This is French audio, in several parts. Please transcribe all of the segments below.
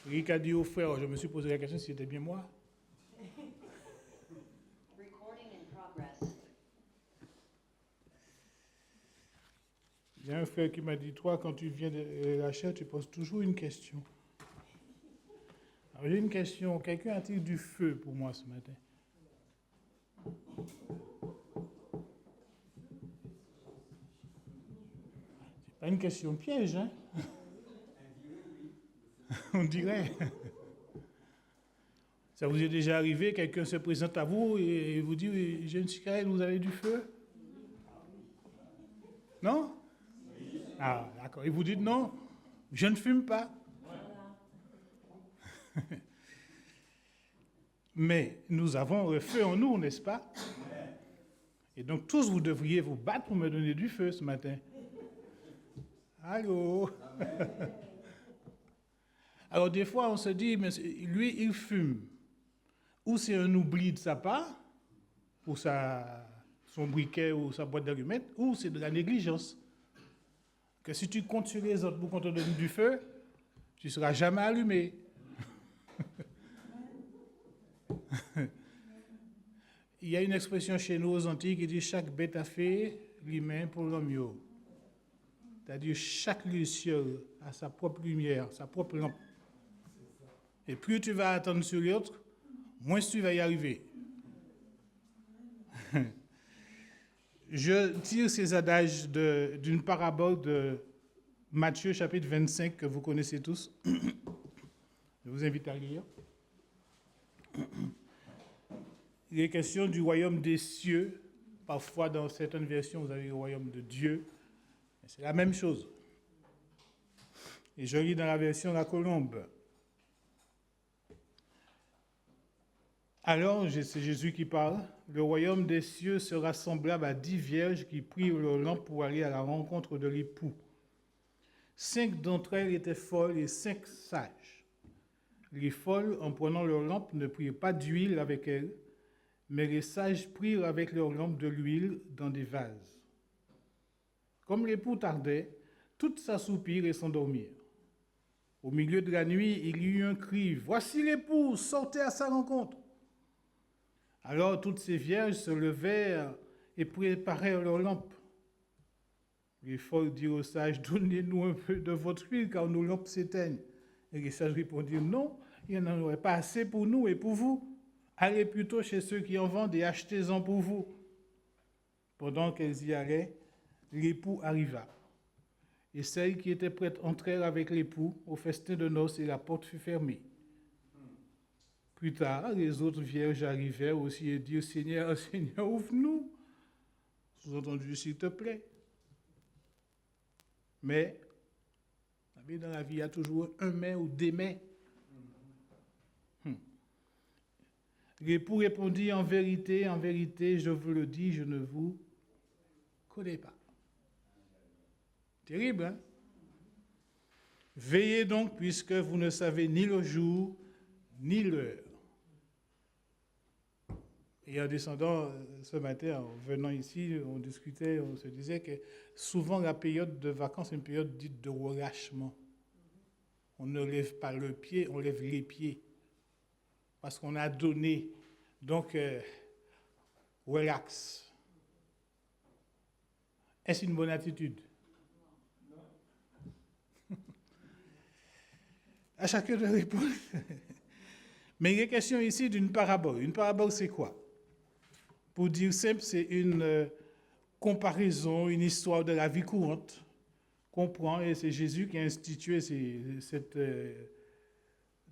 Rick a dit au frère, je me suis posé la question si c'était bien moi. Il y a un frère qui m'a dit, toi, quand tu viens de la chair, tu poses toujours une question. Alors, j'ai une question. Quelqu'un a-t-il du feu pour moi ce matin? C'est pas une question piège, hein? On dirait. Ça vous est déjà arrivé, quelqu'un se présente à vous et vous dit, oui, j'ai une cigarette, vous avez du feu? Non? Ah, d'accord. Et vous dites non, je ne fume pas. Mais nous avons le feu en nous, n'est-ce pas? Et donc tous, vous devriez vous battre pour me donner du feu ce matin. Allô? Alors des fois, on se dit, mais lui, il fume. Ou c'est un oubli de sa part, pour son briquet ou sa boîte d'allumettes, ou c'est de la négligence. Que si tu comptes sur les autres pour qu'on te donne du feu, tu ne seras jamais allumé. Il y a une expression chez nous aux Antilles qui dit « chaque bête a fait lui-même pour l'homme ». C'est-à-dire chaque luciole a sa propre lumière, sa propre lampe. Et plus tu vas attendre sur l'autre, moins tu vas y arriver. Je tire ces adages d'une parabole de Matthieu chapitre 25 que vous connaissez tous. Je vous invite à lire. Il est question du royaume des cieux. Parfois, dans certaines versions, vous avez le royaume de Dieu. C'est la même chose. Et je lis dans la version La Colombe. Alors, c'est Jésus qui parle, le royaume des cieux sera semblable à 10 vierges qui prirent leur lampe pour aller à la rencontre de l'époux. 5 d'entre elles étaient folles et 5 sages. Les folles, en prenant leur lampe, ne prirent pas d'huile avec elles, mais les sages prirent avec leur lampe de l'huile dans des vases. Comme l'époux tardait, toutes s'assoupirent et s'endormirent. Au milieu de la nuit, il y eut un cri, « Voici l'époux, sortez à sa rencontre !» Alors toutes ces vierges se levèrent et préparèrent leurs lampes. Les folles dirent aux sages, « Donnez-nous un peu de votre huile, car nos lampes s'éteignent. » Et les sages répondirent, « Non, il n'y en aurait pas assez pour nous et pour vous. Allez plutôt chez ceux qui en vendent et achetez-en pour vous. » Pendant qu'elles y allaient, l'époux arriva. Et celles qui étaient prêtes entrèrent avec l'époux au festin de noces et la porte fut fermée. Plus tard, les autres vierges arrivèrent aussi et dirent, « Seigneur, Seigneur, ouvre-nous. » Sous-entendu, s'il te plaît. Mais, dans la vie, il y a toujours un mais ou des mais. L'époux répondit, en vérité, je vous le dis, je ne vous connais pas. Terrible, hein? Veillez donc, puisque vous ne savez ni le jour, ni l'heure. Et en descendant ce matin, en venant ici, on discutait, on se disait que souvent la période de vacances est une période dite de relâchement. On ne lève pas le pied, on lève les pieds. Parce qu'on a donné. Donc, relax. Est-ce une bonne attitude? À chacun de répondre. Mais il est question ici d'une parabole. Une parabole, c'est quoi? Pour dire simple, c'est une comparaison, une histoire de la vie courante qu'on prend, et c'est Jésus qui a institué cette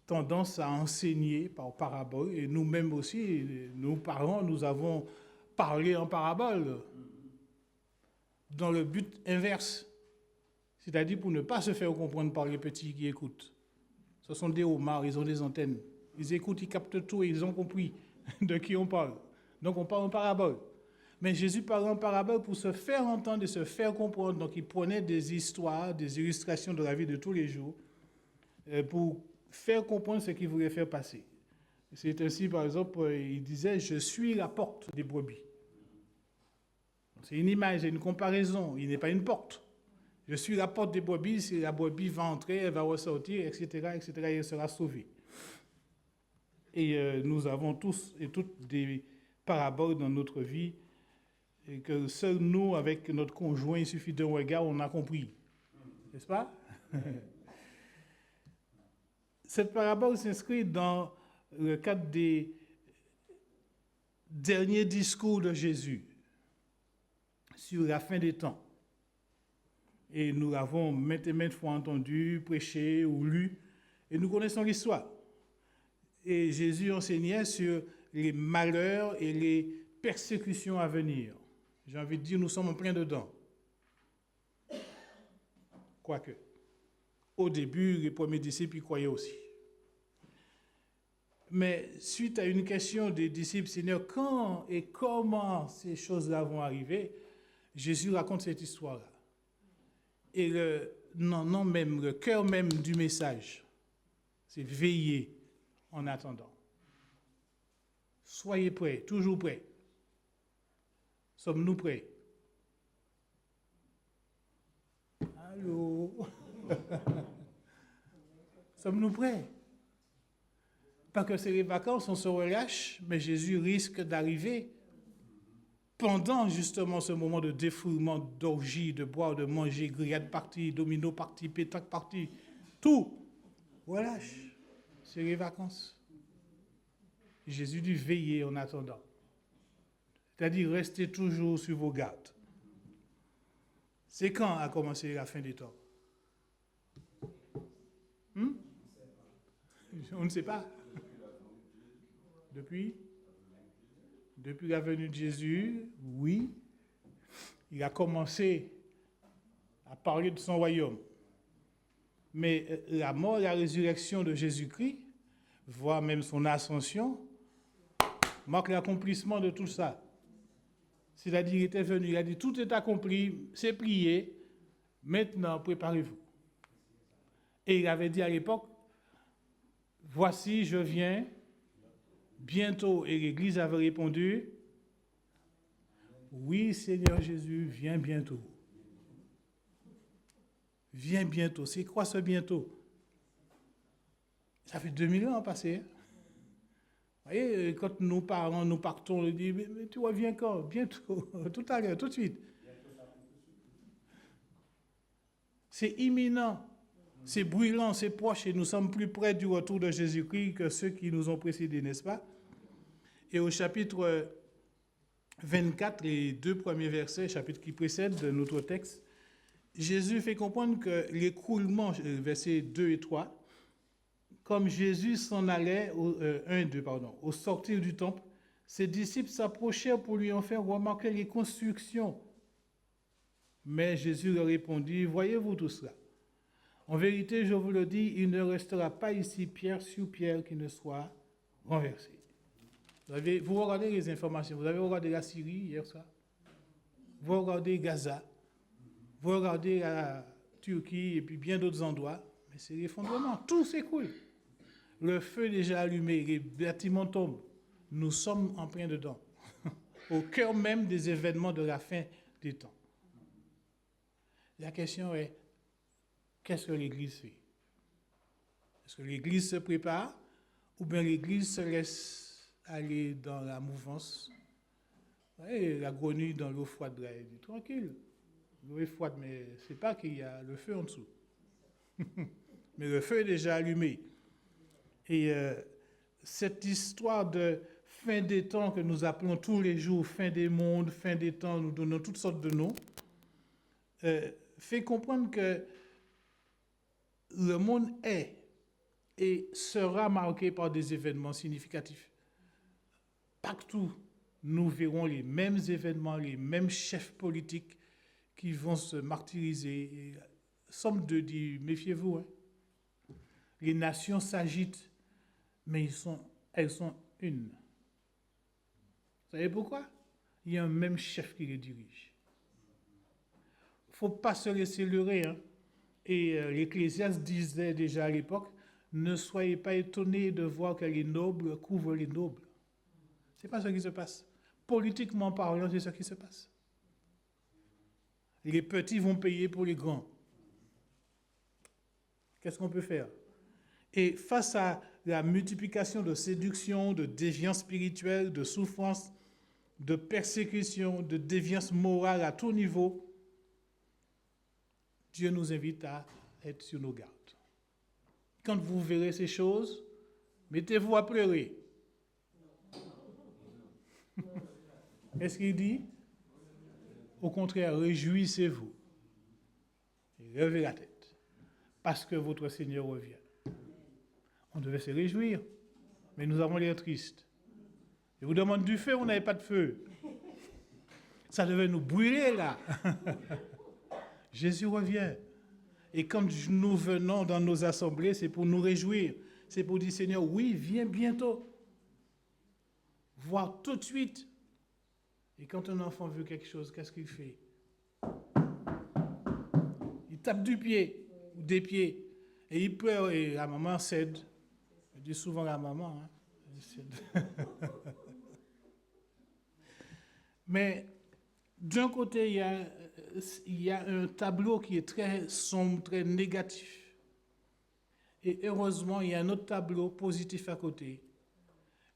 tendance à enseigner par parabole, et nous-mêmes aussi, nous parents, nous avons parlé en parabole dans le but inverse, c'est-à-dire pour ne pas se faire comprendre par les petits qui écoutent. Ce sont des homards, ils ont des antennes, ils écoutent, ils captent tout et ils ont compris de qui on parle. Donc on parle en parabole. Mais Jésus parlait en parabole pour se faire entendre et se faire comprendre. Donc il prenait des histoires, des illustrations de la vie de tous les jours pour faire comprendre ce qu'il voulait faire passer. C'est ainsi, par exemple, il disait « Je suis la porte des brebis ». C'est une image, c'est une comparaison. Il n'est pas une porte. Je suis la porte des brebis, si la brebis va entrer, elle va ressortir, etc., etc., et elle sera sauvée. Et nous avons tous et toutes des paraboles dans notre vie, et que seuls nous, avec notre conjoint, il suffit d'un regard, on a compris. N'est-ce pas? Cette parabole s'inscrit dans le cadre des derniers discours de Jésus sur la fin des temps. Et nous l'avons maintes et maintes fois entendu, prêché ou lu, et nous connaissons l'histoire. Et Jésus enseignait sur les malheurs et les persécutions à venir. J'ai envie de dire, nous sommes en plein dedans. Quoique, au début, les premiers disciples y croyaient aussi. Mais suite à une question des disciples, Seigneur, quand et comment ces choses-là vont arriver, Jésus raconte cette histoire-là. Et le cœur même du message, c'est veiller en attendant. Soyez prêts, toujours prêts. Sommes-nous prêts? Allô? Sommes-nous prêts? Pas que c'est les vacances, on se relâche, mais Jésus risque d'arriver pendant justement ce moment de défoulement, d'orgie, de boire, de manger, grillade partie, domino partie, pétanque partie, tout. Relâche, c'est les vacances. Jésus dit veiller en attendant. C'est-à-dire restez toujours sur vos gardes. C'est quand a commencé la fin des temps? On ne sait pas. Depuis la venue de Jésus, oui, il a commencé à parler de son royaume. Mais la mort et la résurrection de Jésus-Christ, voire même son ascension, marquent l'accomplissement de tout ça. C'est-à-dire, il était venu, il a dit, tout est accompli, c'est plié, maintenant préparez-vous. Et il avait dit à l'époque, voici, je viens bientôt. Et l'Église avait répondu, oui, Seigneur Jésus, viens bientôt. Viens bientôt. C'est quoi ce bientôt? Ça fait 2000 ans passé. Vous voyez, quand nos parents, nous partons, on dit, mais tu reviens quand? Bientôt, tout à l'heure, tout de suite. C'est imminent, c'est brûlant, c'est proche, et nous sommes plus près du retour de Jésus-Christ que ceux qui nous ont précédés, n'est-ce pas? Et au chapitre 24, les 2 premiers versets, chapitre qui précède notre texte, Jésus fait comprendre que l'écroulement, versets 2 et 3, comme Jésus s'en allait, 1 et 2, pardon, au sortir du temple, ses disciples s'approchèrent pour lui en faire remarquer les constructions. Mais Jésus leur répondit, voyez-vous tout cela? En vérité, je vous le dis, il ne restera pas ici pierre sur pierre qui ne soit renversée. Vous regardez les informations, vous avez regardé la Syrie hier soir, vous regardez Gaza, vous regardez la Turquie et puis bien d'autres endroits, mais c'est l'effondrement, tout s'écoule. Le feu est déjà allumé, les bâtiments tombent. Nous sommes en plein dedans, au cœur même des événements de la fin des temps. La question est, qu'est-ce que l'Église fait? Est-ce que l'Église se prépare ou bien l'Église se laisse aller dans la mouvance? Et la grenouille dans l'eau froide, là, elle dit tranquille, l'eau est froide, mais c'est pas qu'il y a le feu en dessous. Mais le feu est déjà allumé. Et cette histoire de fin des temps que nous appelons tous les jours, fin des mondes, fin des temps, nous donnons toutes sortes de noms, fait comprendre que le monde est et sera marqué par des événements significatifs. Partout, nous verrons les mêmes événements, les mêmes chefs politiques qui vont se martyriser. Somme 2 dit, méfiez-vous. Hein. Les nations s'agitent, mais elles sont une. Vous savez pourquoi? Il y a un même chef qui les dirige. Il ne faut pas se laisser leurrer. Hein. Et l'Ecclésiaste disait déjà à l'époque, ne soyez pas étonnés de voir que les nobles couvrent les nobles. Ce n'est pas ce qui se passe. Politiquement parlant, c'est ce qui se passe. Les petits vont payer pour les grands. Qu'est-ce qu'on peut faire? Et face à la multiplication de séductions, de déviances spirituelles, de souffrances, de persécutions, de déviances morales à tout niveau, Dieu nous invite à être sur nos gardes. Quand vous verrez ces choses, mettez-vous à pleurer. Qu'est-ce qu'il dit? Au contraire, réjouissez-vous. Et levez la tête. Parce que votre Seigneur revient. On devait se réjouir. Mais nous avons l'air tristes. Je vous demande du feu, on n'avait pas de feu. Ça devait nous brûler là. Jésus revient. Et quand nous venons dans nos assemblées, c'est pour nous réjouir. C'est pour dire, Seigneur, oui, viens bientôt. Voir tout de suite. Et quand un enfant veut quelque chose, qu'est-ce qu'il fait? Il tape du pied ou des pieds. Et il pleure et la maman cède. Je dis souvent la maman. Hein, mais d'un côté, il y a un tableau qui est très sombre, très négatif. Et heureusement, il y a un autre tableau positif à côté.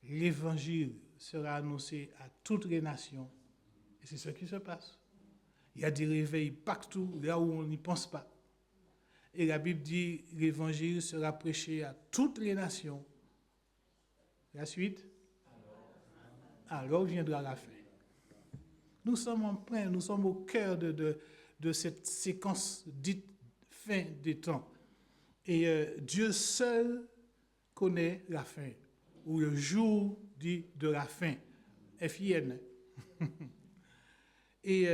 L'évangile sera annoncé à toutes les nations. Et c'est ce qui se passe. Il y a des réveils partout, là où on n'y pense pas. Et la Bible dit, l'évangile sera prêché à toutes les nations. La suite? Alors viendra la fin. Nous sommes en plein, nous sommes au cœur de cette séquence dite fin des temps. Et Dieu seul connaît la fin, ou le jour dit de la fin. F-I-N. Et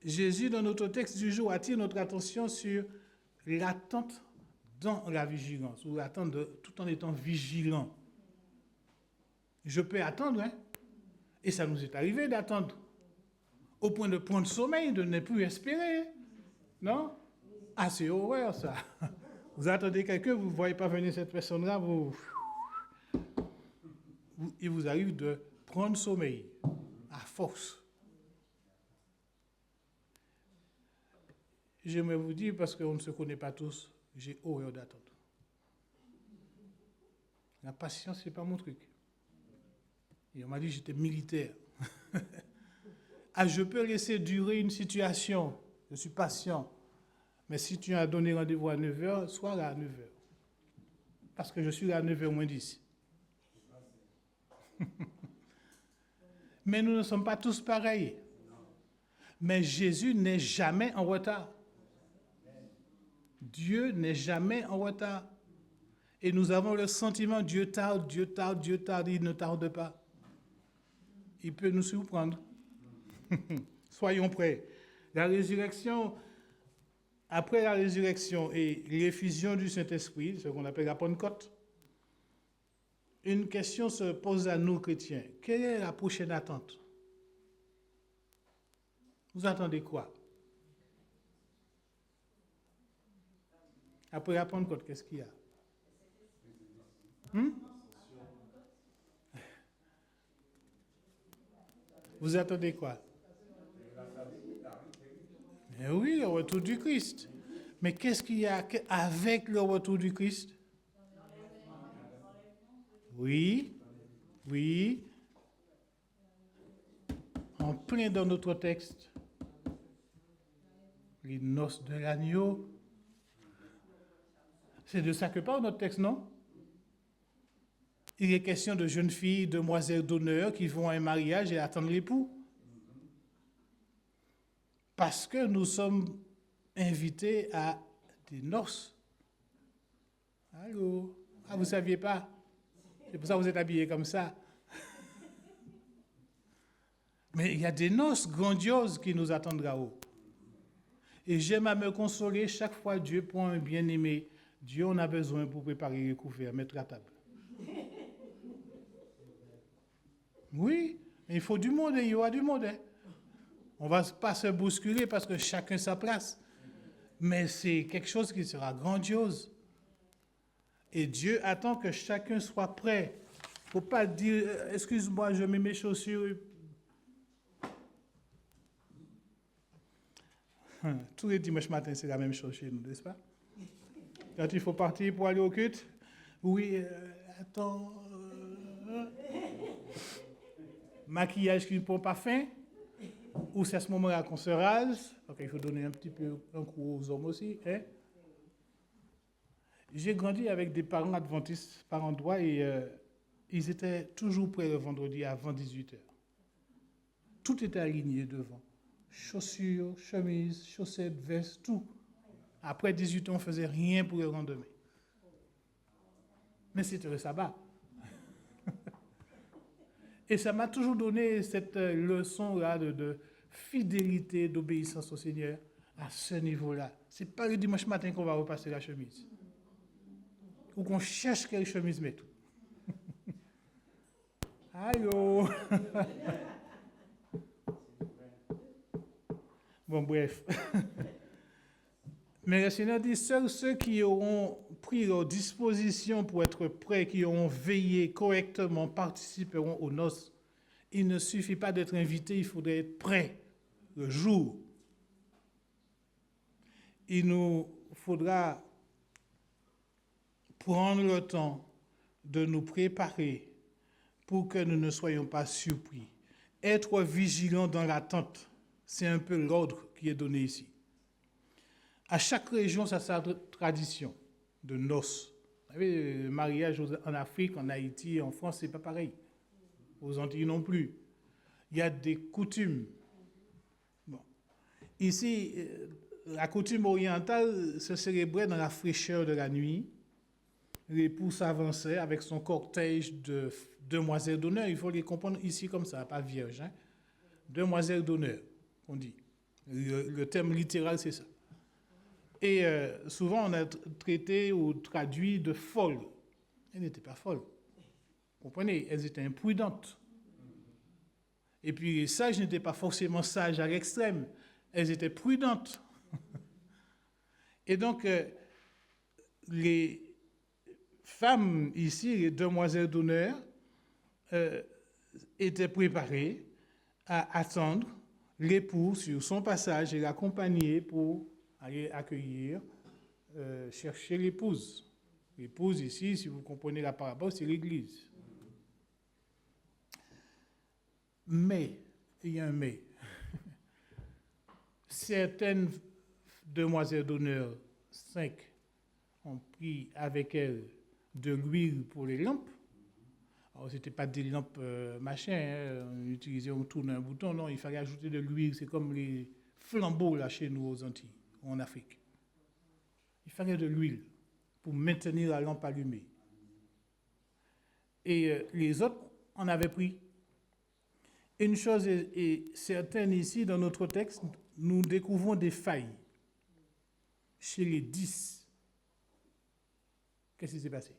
Jésus, dans notre texte du jour, attire notre attention sur l'attente dans la vigilance, ou l'attente tout en étant vigilant. Je peux attendre, hein? Et ça nous est arrivé d'attendre, au point de prendre sommeil, de ne plus espérer. Non? Ah, c'est horreur, ça. Vous attendez quelqu'un, vous ne voyez pas venir cette personne-là, il vous arrive de prendre sommeil, à force. J'aimerais vous dire, parce qu'on ne se connaît pas tous, j'ai horreur d'attendre. La patience, ce n'est pas mon truc. Et on m'a dit que j'étais militaire. Ah, je peux laisser durer une situation, je suis patient. Mais si tu as donné rendez-vous à 9h, sois là à 9h. Parce que je suis là à 9h moins 10. Mais nous ne sommes pas tous pareils. Mais Jésus n'est jamais en retard. Dieu n'est jamais en retard. Et nous avons le sentiment, Dieu tarde, Dieu tarde, Dieu tarde, il ne tarde pas. Il peut nous surprendre. Soyons prêts. La résurrection, après la résurrection et l'effusion du Saint-Esprit, ce qu'on appelle la Pentecôte, une question se pose à nous, chrétiens. Quelle est la prochaine attente? Vous attendez quoi? Après la Pentecôte, qu'est-ce qu'il y a? Vous attendez quoi? Eh oui, le retour du Christ. Mais qu'est-ce qu'il y a avec le retour du Christ? Oui, oui. En plein dans notre texte. Les noces de l'agneau. C'est de ça que parle notre texte, non? Il est question de jeunes filles, demoiselles d'honneur qui vont à un mariage et attendent l'époux. Parce que nous sommes invités à des noces. Allô? Ah, vous ne saviez pas? C'est pour ça que vous êtes habillés comme ça. Mais il y a des noces grandioses qui nous attendent là-haut. Et j'aime à me consoler chaque fois Dieu prend un bien-aimé. Dieu en a besoin pour préparer les couverts, mettre la table. Oui, mais il faut du monde, il y aura du monde. Hein. On ne va pas se bousculer parce que chacun sa place. Mais c'est quelque chose qui sera grandiose. Et Dieu attend que chacun soit prêt. Il ne faut pas dire, excuse-moi, je mets mes chaussures. Tous les dimanches matins, c'est la même chose chez nous, n'est-ce pas? Quand il faut partir pour aller au culte, oui, attends. Maquillage qui ne prend pas fin, ou c'est à ce moment-là qu'on se rase. Donc il faut donner un petit peu un coup aux hommes aussi. Hein? J'ai grandi avec des parents adventistes par endroits et ils étaient toujours prêts le vendredi avant 18h. Tout était aligné devant. Chaussures, chemises, chaussettes, vestes, tout. Après 18h, on ne faisait rien pour le lendemain. Mais c'était le sabbat. Et ça m'a toujours donné cette leçon-là de fidélité, d'obéissance au Seigneur à ce niveau-là. Ce n'est pas le dimanche matin qu'on va repasser la chemise. Ou qu'on cherche quelle chemise mettre. Allô. Bon, bref. Mais le Seigneur dit, seuls ceux qui auront pris leur disposition pour être prêts, qui auront veillé correctement, participeront aux noces. Il ne suffit pas d'être invité, il faudrait être prêt le jour. Il nous faudra prendre le temps de nous préparer pour que nous ne soyons pas surpris. Être vigilant dans l'attente, c'est un peu l'ordre qui est donné ici. À chaque région, ça a sa tradition de noces. Vous savez, le mariage en Afrique, en Haïti, en France, c'est pas pareil. Aux Antilles non plus. Il y a des coutumes. Bon. Ici, la coutume orientale se célébrait dans la fraîcheur de la nuit. L'époux s'avançait avec son cortège de demoiselles d'honneur. Il faut les comprendre ici comme ça, pas vierge. Hein? Demoiselles d'honneur, on dit. Le terme littéral, c'est ça. Et souvent, on a traité ou traduit de folles. Elles n'étaient pas folles. Vous comprenez? Elles étaient imprudentes. Et puis, les sages n'étaient pas forcément sages à l'extrême. Elles étaient prudentes. Et donc, les femmes ici, les demoiselles d'honneur, étaient préparées à attendre l'époux sur son passage et l'accompagner pour aller accueillir, chercher l'épouse. L'épouse ici, si vous comprenez la parabole, c'est l'Église. Mais, il y a un mais. Certaines demoiselles d'honneur, 5, ont pris avec elles de l'huile pour les lampes. Alors, ce n'était pas des lampes machin, hein, on utilisait, on tourne un bouton, non, il fallait ajouter de l'huile, c'est comme les flambeaux là chez nous aux Antilles, en Afrique. Il fallait de l'huile pour maintenir la lampe allumée. Et les autres en avaient pris. Une chose est certaine ici, dans notre texte, nous découvrons des failles chez les 10. Qu'est-ce qui s'est passé?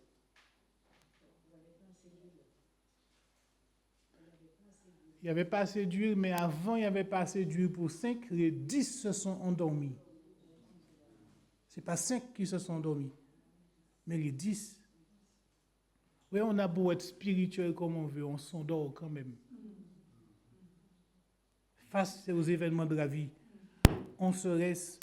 Il n'y avait pas assez d'huile, mais avant, il n'y avait pas assez d'huile pour 5. Les 10 se sont endormis. Ce n'est pas 5 qui se sont endormis, mais les 10. Oui, on a beau être spirituel comme on veut, on s'endort quand même. Face aux événements de la vie, on se laisse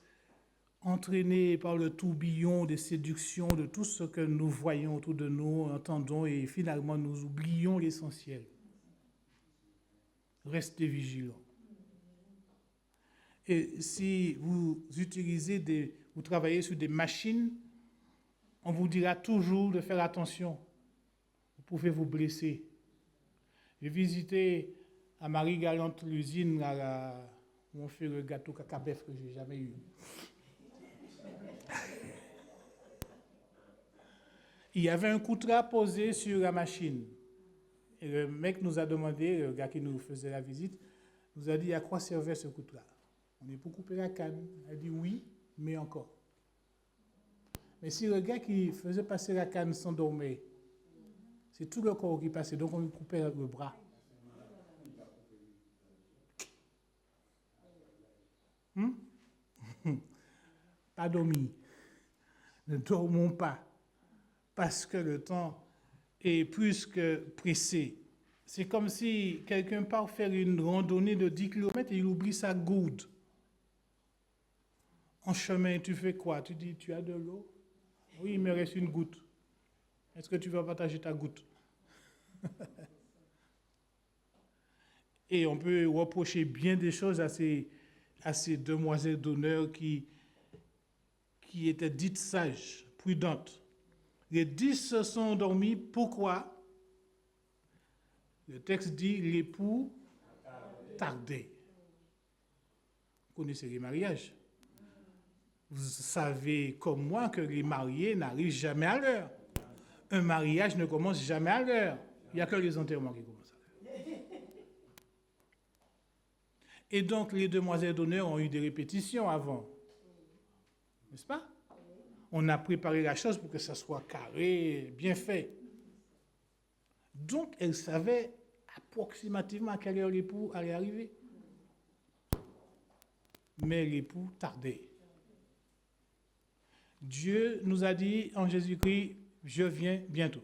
entraîner par le tourbillon des séductions, de tout ce que nous voyons autour de nous, entendons, et finalement nous oublions l'essentiel. Restez vigilants. Et si vous utilisez vous travaillez sur des machines, on vous dira toujours de faire attention. Vous pouvez vous blesser. J'ai visité à Marie-Galante l'usine où on fait le gâteau cacabef que je n'ai jamais eu. Il y avait un coutras posé sur la machine. Et le mec nous a demandé, le gars qui nous faisait la visite, nous a dit à quoi servait ce coutras. On est pour couper la canne. Il a dit oui, mais encore. Mais si le gars qui faisait passer la canne s'endormait, c'est tout le corps qui passait, donc on lui coupait le bras. Pas dormi. Ne dormons pas, parce que le temps est plus que pressé. C'est comme si quelqu'un part faire une randonnée de 10 km et il oublie sa gourde. En chemin, tu fais quoi? Tu dis, tu as de l'eau? Oui, reste une goutte. Est-ce que tu vas partager ta goutte? Et on peut reprocher bien des choses à ces demoiselles d'honneur qui étaient dites sages, prudentes. Les 10 se sont endormis. Pourquoi? Le texte dit l'époux tardait. Vous connaissez les mariages. Vous savez comme moi que les mariés n'arrivent jamais à l'heure. Un mariage ne commence jamais à l'heure. Il n'y a que les enterrements qui commencent à l'heure. Et donc, les demoiselles d'honneur ont eu des répétitions avant. N'est-ce pas? On a préparé la chose pour que ça soit carré, bien fait. Donc, elles savaient approximativement à quelle heure l'époux allait arriver. Mais l'époux tardait. Dieu nous a dit en Jésus-Christ, je viens bientôt.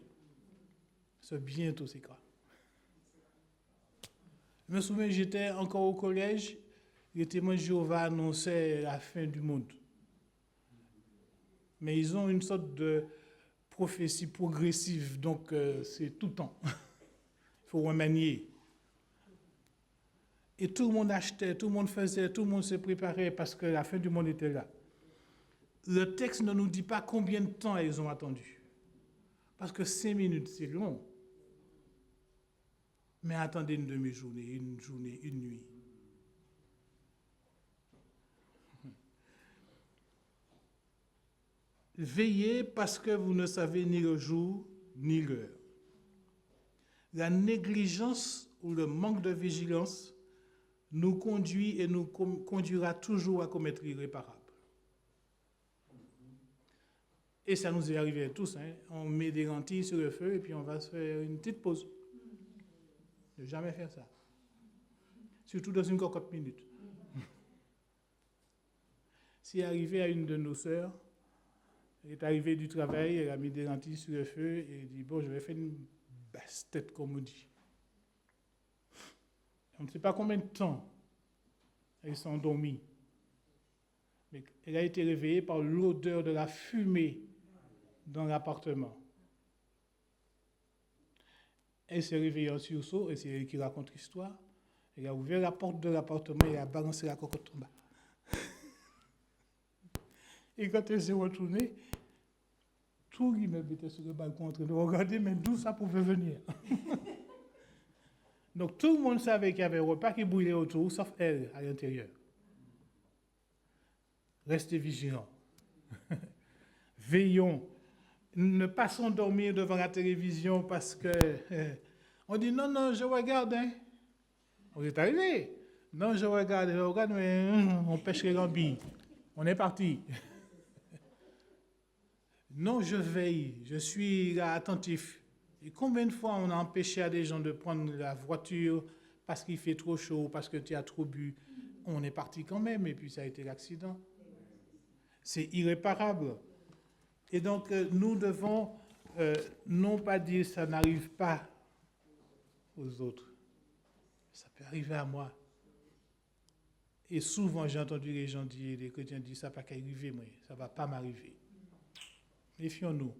Ce bientôt, c'est quoi? Je me souviens, j'étais encore au collège, les témoins de Jéhovah annonçaient la fin du monde. Mais ils ont une sorte de prophétie progressive, donc c'est tout le temps. Il faut remanier. Et tout le monde achetait, tout le monde faisait, tout le monde se préparait parce que la fin du monde était là. Le texte ne nous dit pas combien de temps ils ont attendu. Parce que 5 minutes, c'est long. Mais attendez une demi-journée, une journée, une nuit. Veillez parce que vous ne savez ni le jour ni l'heure. La négligence ou le manque de vigilance nous conduit et nous conduira toujours à commettre l'irréparable. Et ça nous est arrivé à tous. On met des lentilles sur le feu et puis on va se faire une petite pause. Ne jamais faire ça. Surtout dans une cocotte minute. C'est arrivé à une de nos sœurs. Elle est arrivée du travail, elle a mis des lentilles sur le feu et elle dit, bon, je vais faire une basse-tête, comme on dit. On ne sait pas combien de temps elle s'est endormie. Mais elle a été réveillée par l'odeur de la fumée dans l'appartement. Elle s'est réveillée en sursaut, et c'est elle qui raconte l'histoire. Elle a ouvert la porte de l'appartement et elle a balancé la cocotte en bas. Et quand elle s'est retournée, tout l'immeuble était sur le balcon en train de regarder, mais d'où ça pouvait venir. Donc tout le monde savait qu'il y avait un repas qui brûlait autour, sauf elle, à l'intérieur. Restez vigilants. Veillons. Ne pas s'endormir devant la télévision parce que on dit non, je regarde. On est arrivé. Non, je regarde, mais on pêche les lambilles. On est parti. Non, je veille, je suis là attentif. Et combien de fois on a empêché à des gens de prendre la voiture parce qu'il fait trop chaud, parce que tu as trop bu. On est parti quand même et puis ça a été l'accident. C'est irréparable. Et donc, nous devons non pas dire ça n'arrive pas aux autres. Ça peut arriver à moi. Et souvent, j'ai entendu les gens dire, les chrétiens dire, ça ne va pas arriver, moi, ça ne va pas m'arriver. Méfions-nous.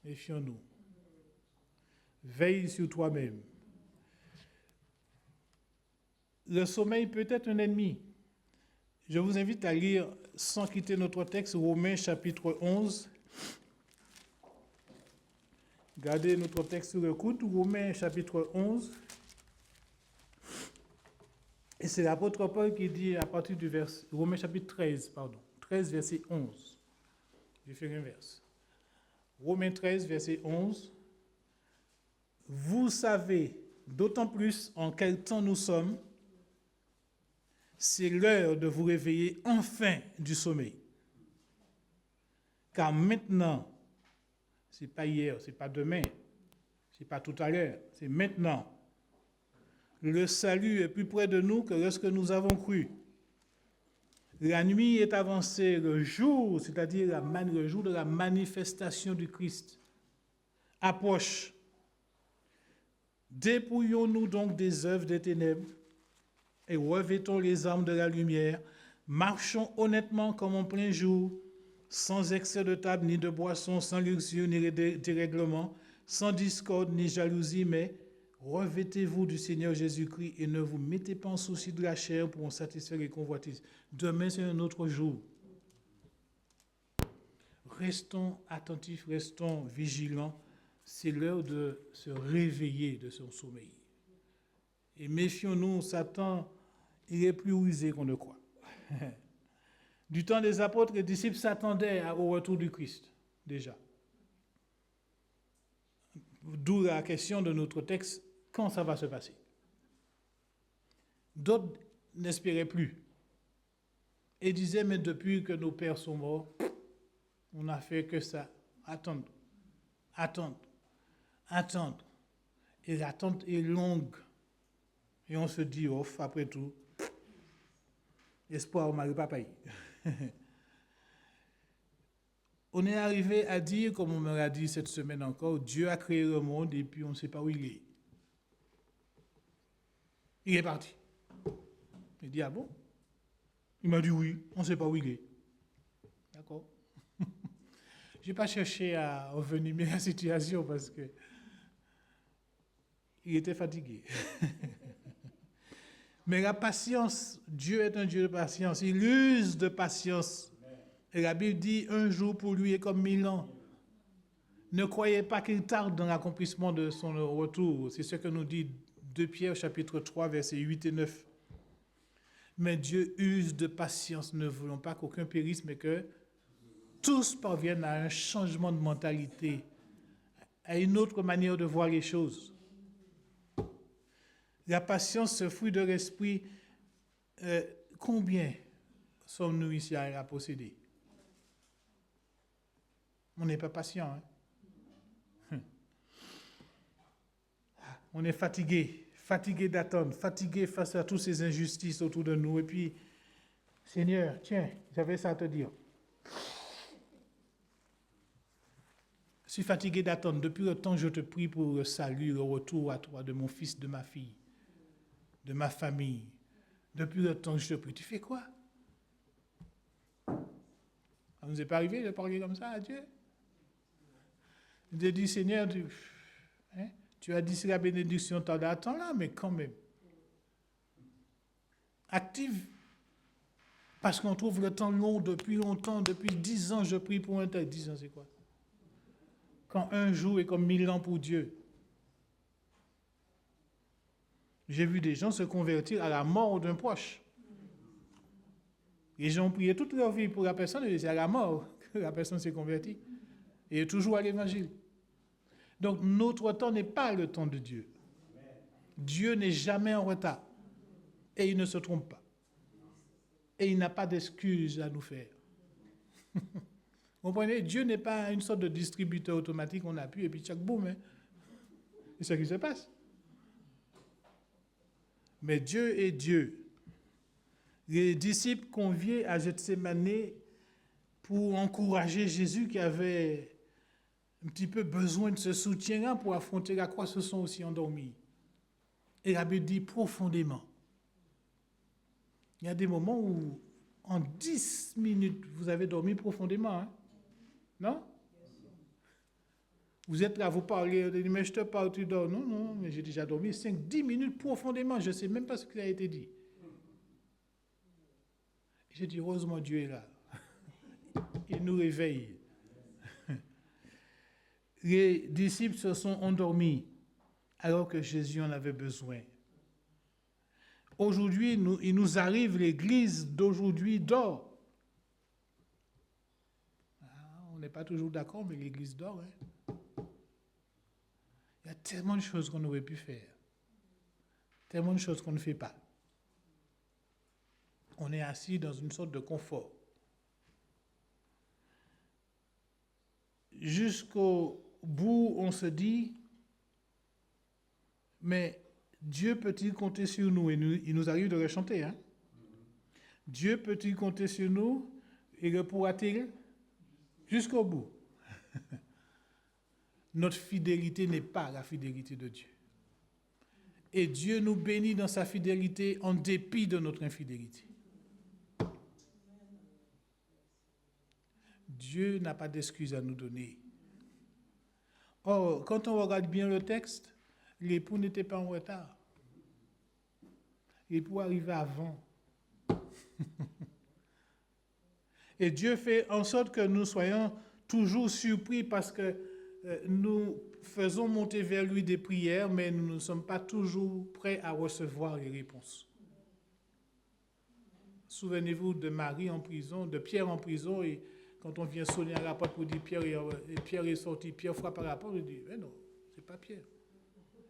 Méfions-nous. Veille sur toi-même. Le sommeil peut être un ennemi. Je vous invite à lire, sans quitter notre texte, Romains chapitre 11. Gardez notre texte sur le coude, Romains chapitre 11. Et c'est l'apôtre Paul qui dit à partir du verset, Romains chapitre 13, 13 verset 11. Je fais l'inverse. Romains 13 verset 11. Vous savez d'autant plus en quel temps nous sommes. C'est l'heure de vous réveiller enfin du sommeil. Car maintenant, ce n'est pas hier, ce n'est pas demain, ce n'est pas tout à l'heure, c'est maintenant. Le salut est plus près de nous que lorsque nous avons cru. La nuit est avancée, le jour, c'est-à-dire le jour de la manifestation du Christ, approche. Dépouillons-nous donc des œuvres des ténèbres et revêtons les armes de la lumière, marchons honnêtement comme en plein jour, sans excès de table, ni de boisson, sans luxure, ni dérèglement, sans discorde, ni jalousie, mais revêtez-vous du Seigneur Jésus-Christ et ne vous mettez pas en souci de la chair pour en satisfaire les convoitises. Demain, c'est un autre jour. Restons attentifs, restons vigilants. C'est l'heure de se réveiller de son sommeil. Et méfions-nous, Satan, il est plus rusé qu'on ne croit. Du temps des apôtres, les disciples s'attendaient au retour du Christ, déjà. D'où la question de notre texte, quand ça va se passer? D'autres n'espéraient plus. Et disaient, mais depuis que nos pères sont morts, on n'a fait que ça. Attendre. Et l'attente est longue. Et on se dit, off, après tout, espoir, on ne pas payé. On est arrivé à dire, comme on me l'a dit cette semaine encore, Dieu a créé le monde et puis on ne sait pas où il est. Il est parti. Il dit, ah bon? Il m'a dit oui, on ne sait pas où il est. D'accord? Je n'ai pas cherché à envenimer la situation parce que il était fatigué. Mais la patience, Dieu est un Dieu de patience. Il use de patience. Et la Bible dit, un jour pour lui est comme 1000 ans. Ne croyez pas qu'il tarde dans l'accomplissement de son retour. C'est ce que nous dit 2 Pierre chapitre 3, versets 8 et 9. Mais Dieu use de patience. Ne voulons pas qu'aucun périsse, mais que tous parviennent à un changement de mentalité, à une autre manière de voir les choses. La patience, ce fruit de l'esprit, combien sommes-nous ici à la posséder? On n'est pas patient. Hein? On est fatigué d'attendre, fatigué face à toutes ces injustices autour de nous. Et puis, Seigneur, tiens, j'avais ça à te dire. Je suis fatigué d'attendre. Depuis le temps que je te prie pour le salut, le retour à toi de mon fils, de ma fille, de ma famille. Depuis le temps que je te prie. Tu fais quoi? Ça ne nous est pas arrivé de parler comme ça à Dieu? De dire, Seigneur, tu as dit c'est la bénédiction, tu attends là, mais quand même. Active. Parce qu'on trouve le temps long depuis longtemps, depuis 10 ans, je prie pour un tel. 10 ans, c'est quoi? Quand un jour est comme 1000 ans pour Dieu. J'ai vu des gens se convertir à la mort d'un proche. Les gens ont prié toute leur vie pour la personne et c'est à la mort que la personne s'est convertie. Et toujours à l'évangile. Donc notre temps n'est pas le temps de Dieu. Dieu n'est jamais en retard. Et il ne se trompe pas. Et il n'a pas d'excuses à nous faire. Vous comprenez? Dieu n'est pas une sorte de distributeur automatique, on appuie et puis tchac boum. Hein. C'est ce qui se passe. Mais Dieu est Dieu. Les disciples conviés à Gethsémani pour encourager Jésus qui avait un petit peu besoin de ce soutien-là pour affronter la croix se sont aussi endormis. Et la Bible dit profondément. Il y a des moments où en 10 minutes, vous avez dormi profondément. Hein? Non? Vous êtes là, vous parlez, mais je te parle, tu dors. Non, mais j'ai déjà dormi 5-10 minutes profondément. Je ne sais même pas ce qui a été dit. J'ai dit, heureusement, Dieu est là. Il nous réveille. Les disciples se sont endormis alors que Jésus en avait besoin. Aujourd'hui, il nous arrive, l'Église d'aujourd'hui dort. On n'est pas toujours d'accord, mais l'Église dort. Hein? Il y a tellement de choses qu'on aurait pu faire. Tellement de choses qu'on ne fait pas. On est assis dans une sorte de confort. Jusqu'au bout, on se dit, mais Dieu peut-il compter sur nous? Et il nous arrive de le chanter. Hein? Dieu peut-il compter sur nous? Et le pourra-t-il? Jusqu'au bout. Notre fidélité n'est pas la fidélité de Dieu. Et Dieu nous bénit dans sa fidélité en dépit de notre infidélité. Dieu n'a pas d'excuse à nous donner. Or, quand on regarde bien le texte, l'époux n'était pas en retard. L'époux arrivait avant. Et Dieu fait en sorte que nous soyons toujours surpris parce que nous faisons monter vers lui des prières, mais nous ne sommes pas toujours prêts à recevoir les réponses. Souvenez-vous de Marie en prison, de Pierre en prison, et quand on vient sonner à la porte pour dire Pierre, et Pierre est sorti, Pierre frappe à la porte, il dit, mais non, c'est pas Pierre.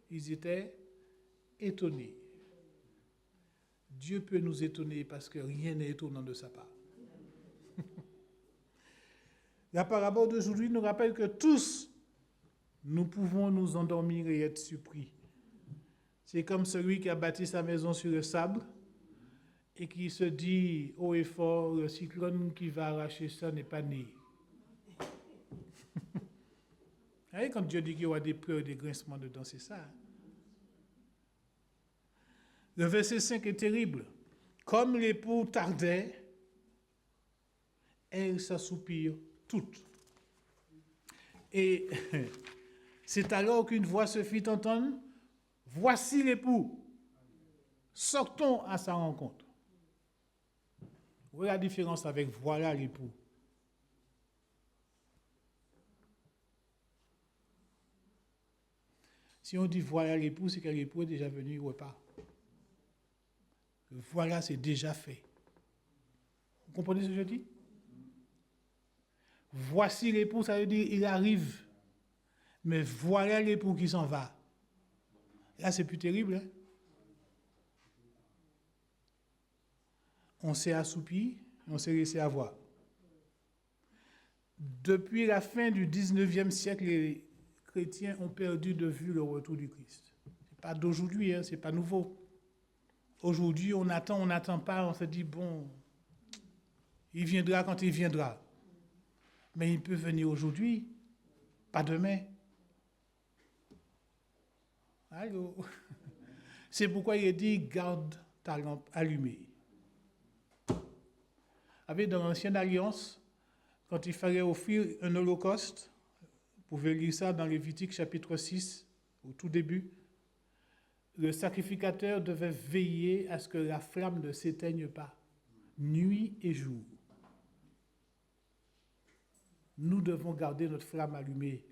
Ils étaient étonnés. Dieu peut nous étonner parce que rien n'est étonnant de sa part. La parabole d'aujourd'hui nous rappelle que tous, nous pouvons nous endormir et être surpris. C'est comme celui qui a bâti sa maison sur le sable et qui se dit haut et fort, le cyclone qui va arracher ça n'est pas né. Vous voyez, quand Dieu dit qu'il y aura des pleurs et des grincements dedans, c'est ça. Le verset 5 est terrible. Comme l'époux tardait, elles s'assoupirent toutes. Et c'est alors qu'une voix se fit entendre. Voici l'époux. Sortons à sa rencontre. Vous voyez la différence avec voilà l'époux. Si on dit voilà l'époux, c'est que l'époux est déjà venu au repas. Voilà, c'est déjà fait. Vous comprenez ce que je dis? Voici l'époux, ça veut dire il arrive. Mais voilà l'époux qui s'en va. Là, c'est plus terrible. Hein? On s'est assoupi, on s'est laissé avoir. Depuis la fin du 19e siècle, les chrétiens ont perdu de vue le retour du Christ. Ce n'est pas d'aujourd'hui, hein, ce n'est pas nouveau. Aujourd'hui, on n'attend pas, on se dit, bon, il viendra quand il viendra. Mais il peut venir aujourd'hui, pas demain. Allô? C'est pourquoi il est dit, garde ta lampe allumée. Avec dans l'Ancienne Alliance, quand il fallait offrir un holocauste, vous pouvez lire ça dans Lévitique chapitre 6, au tout début, le sacrificateur devait veiller à ce que la flamme ne s'éteigne pas, nuit et jour. Nous devons garder notre flamme allumée.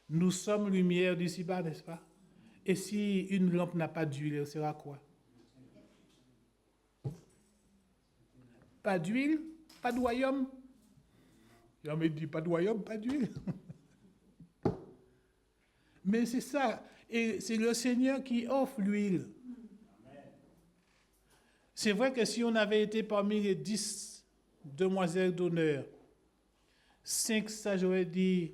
Nous sommes lumière d'ici-bas, n'est-ce pas? Et si une lampe n'a pas d'huile, elle sera quoi? Pas d'huile, pas de royaume. J'ai envie de dire pas de royaume, pas d'huile. Mais c'est ça. Et c'est le Seigneur qui offre l'huile. C'est vrai que si on avait été parmi les 10 demoiselles d'honneur, 5, ça j'aurais dit,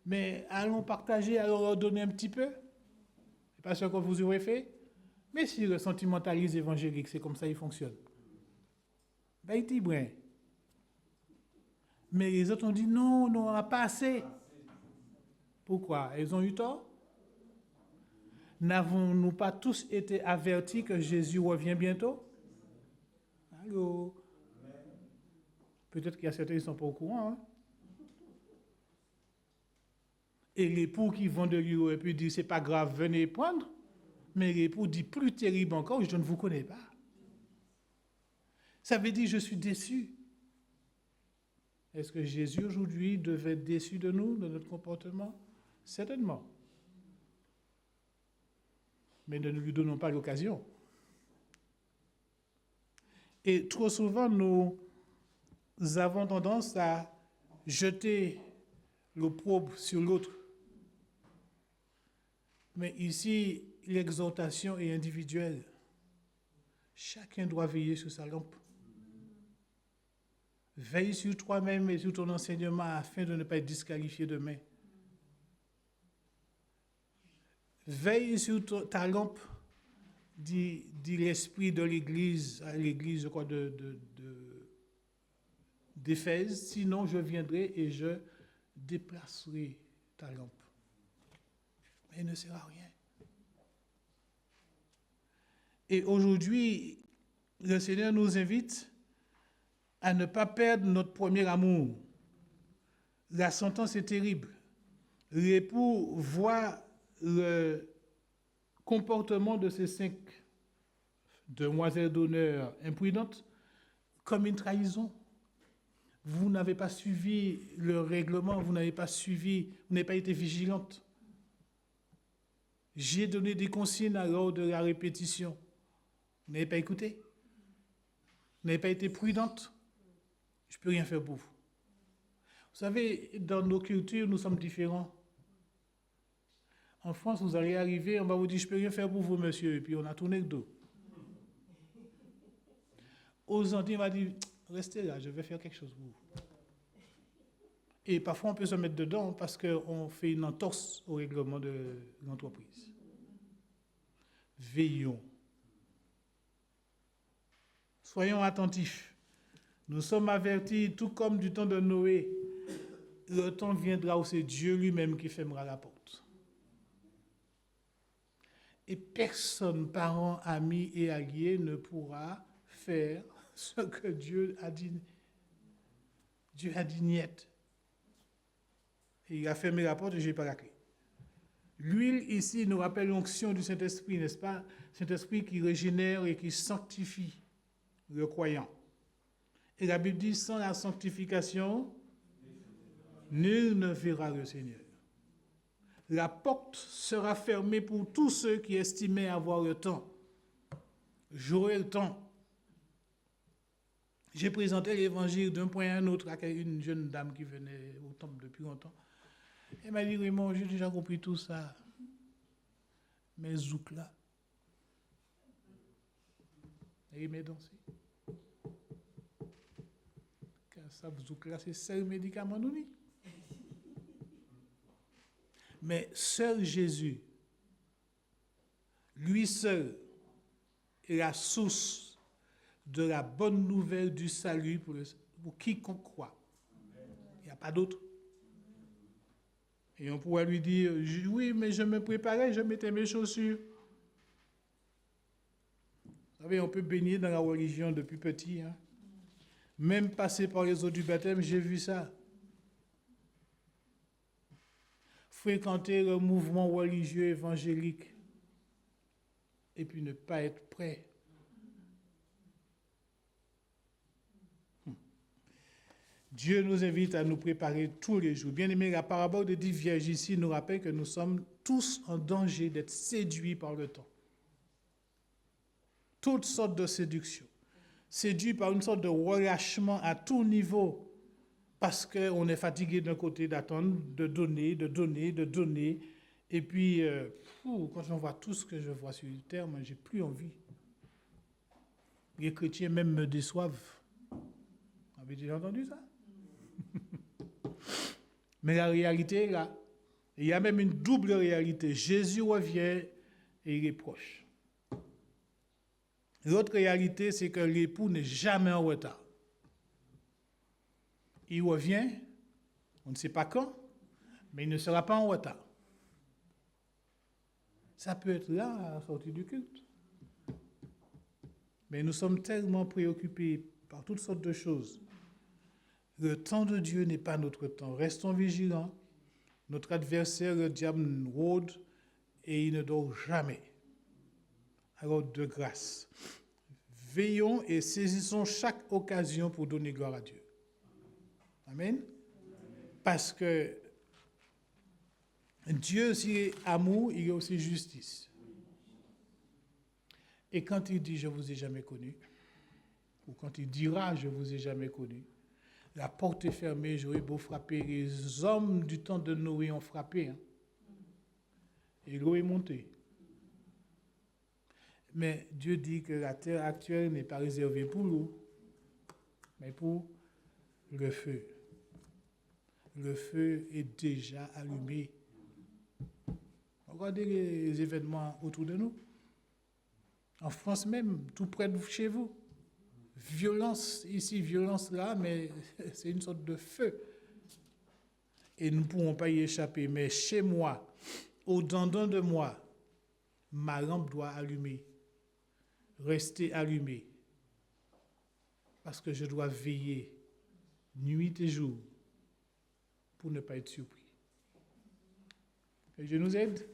mais allons partager, allons leur donner un petit peu. C'est pas ce que vous aurez fait. Mais si le sentimentalisme évangélique, c'est comme ça il fonctionne. Ben, il dit, brin. Mais les autres ont dit, non, on n'aura pas assez. Pourquoi? Ils ont eu tort? N'avons-nous pas tous été avertis que Jésus revient bientôt? Allô? Peut-être qu'il y a certains qui ne sont pas au courant. Hein? Et l'époux qui vend de lui aurait pu dire, c'est pas grave, venez prendre. Mais l'époux dit, plus terrible encore, je ne vous connais pas. Ça veut dire, je suis déçu. Est-ce que Jésus aujourd'hui devait être déçu de nous, de notre comportement? Certainement. Mais ne lui donnons pas l'occasion. Et trop souvent, nous avons tendance à jeter l'opprobre sur l'autre. Mais ici, l'exhortation est individuelle. Chacun doit veiller sur sa lampe. Veille sur toi-même et sur ton enseignement afin de ne pas être disqualifié demain. Veille sur ta lampe, dit l'esprit de l'Église, à l'Église d'Éphèse, sinon je viendrai et je déplacerai ta lampe. Mais il ne sert à rien. Et aujourd'hui, le Seigneur nous invite à ne pas perdre notre premier amour. La sentence est terrible. L'époux voit le comportement de ces 5 demoiselles d'honneur imprudentes comme une trahison. Vous n'avez pas suivi le règlement, vous n'avez pas été vigilante. J'ai donné des consignes lors de la répétition. Vous n'avez pas écouté. Vous n'avez pas été prudente. Je ne peux rien faire pour vous. Vous savez, dans nos cultures, nous sommes différents. En France, vous allez arriver, on va vous dire, je ne peux rien faire pour vous, monsieur, et puis on a tourné le dos. Aux Antilles, on va dire, restez là, je vais faire quelque chose pour vous. Et parfois, on peut se mettre dedans parce qu'on fait une entorse au règlement de l'entreprise. Veillons. Soyons attentifs. Nous sommes avertis, tout comme du temps de Noé, le temps viendra où c'est Dieu lui-même qui fermera la porte. Et personne, parent, ami et allié ne pourra faire ce que Dieu a dit. Dieu a dit niet. Et il a fermé la porte et je n'ai pas la clé. L'huile ici nous rappelle l'onction du Saint-Esprit, n'est-ce pas? Saint-Esprit qui régénère et qui sanctifie le croyant. Et la Bible dit, sans la sanctification, nul ne verra le Seigneur. La porte sera fermée pour tous ceux qui estimaient avoir le temps. J'aurai le temps. J'ai présenté l'évangile d'un point à un autre à une jeune dame qui venait au temple depuis longtemps. Elle m'a dit, Raymond, j'ai déjà compris tout ça. Mais zouk là. Et il m'a dansé. Car ça, zouk là, c'est seul médicament nous. Mais seul Jésus, lui seul, est la source de la bonne nouvelle du salut pour quiconque croit. Il n'y a pas d'autre. Et on pourrait lui dire, oui, mais je me préparais, je mettais mes chaussures. Vous savez, on peut baigner dans la religion depuis petit. Hein? Même passer par les eaux du baptême, j'ai vu ça. Fréquenter le mouvement religieux évangélique et puis ne pas être prêt. Dieu nous invite à nous préparer tous les jours. Bien aimé, la parabole des 10 vierges ici nous rappelle que nous sommes tous en danger d'être séduits par le temps. Toutes sortes de séductions. Séduits par une sorte de relâchement à tout niveau parce qu'on est fatigué d'un côté d'attendre, de donner. Et puis, quand on voit tout ce que je vois sur le terre, j'ai plus envie. Les chrétiens même me déçoivent. Vous avez déjà entendu ça? Mais la réalité est là. Il y a même une double réalité. Jésus revient et il est proche. L'autre réalité, c'est que l'époux n'est jamais en retard. Il revient, on ne sait pas quand, mais il ne sera pas en retard. Ça peut être là, à la sortie du culte. Mais nous sommes tellement préoccupés par toutes sortes de choses. Le temps de Dieu n'est pas notre temps. Restons vigilants. Notre adversaire, le diable, rôde et il ne dort jamais. Alors, de grâce, veillons et saisissons chaque occasion pour donner gloire à Dieu. Amen. Parce que Dieu, s'il est amour, il est aussi justice. Et quand il dit « je ne vous ai jamais connu », ou quand il dira « je ne vous ai jamais connu », la porte est fermée, j'aurais beau frapper. Les hommes du temps de Noé ont frappé. Hein. Et l'eau est montée. Mais Dieu dit que la terre actuelle n'est pas réservée pour l'eau, mais pour le feu. Le feu est déjà allumé. Regardez les événements autour de nous. En France même, tout près de chez vous. Violence ici, violence là, mais c'est une sorte de feu. Et nous ne pourrons pas y échapper. Mais chez moi, au-dedans de moi, ma lampe doit allumer, rester allumée. Parce que je dois veiller nuit et jour pour ne pas être surpris. Et Dieu nous aide.